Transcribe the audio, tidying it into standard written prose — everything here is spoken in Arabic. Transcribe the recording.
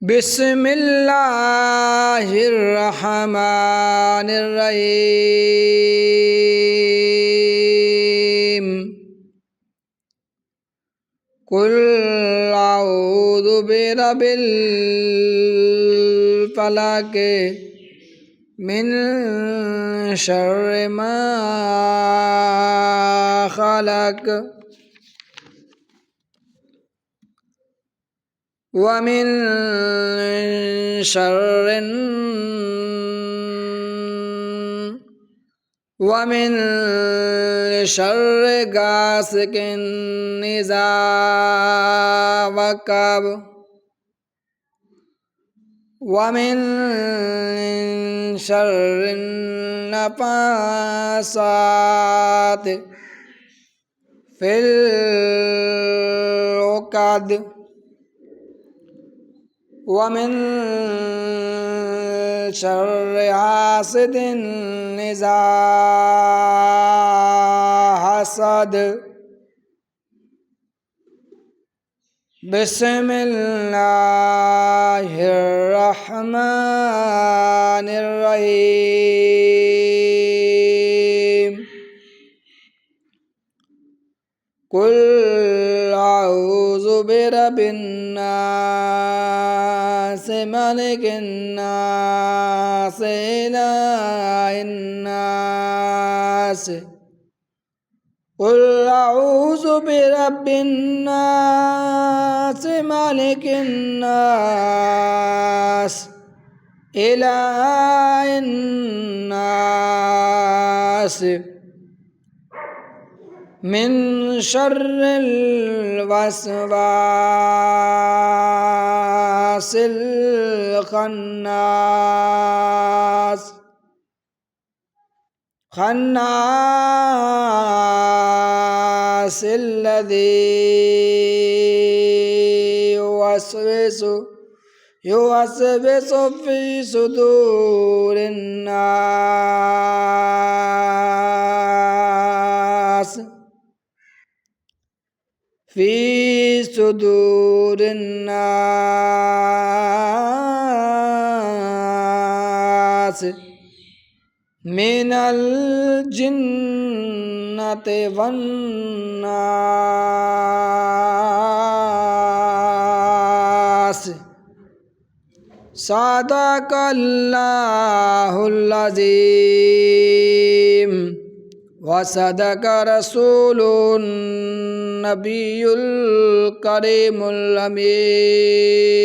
بسم الله الرحمن الرحيم قل أعوذ برب الفلق من شر ما خلق ومن شر غاسق إذا وقب ومن شر النفاثات في العقد ومن شر حاسد إذا حسد بسم الله الرحمن الرحيم قل أعوذ برب الناس ملك الناس إله الناس قل أعوذ برب الناس ملك الناس إله الناس من شر الوسواس الخناس الذي يوسوس في صدور الناس من الجنة والناس صدق الله العظيم وصدق رسول النبي الكريم الأمين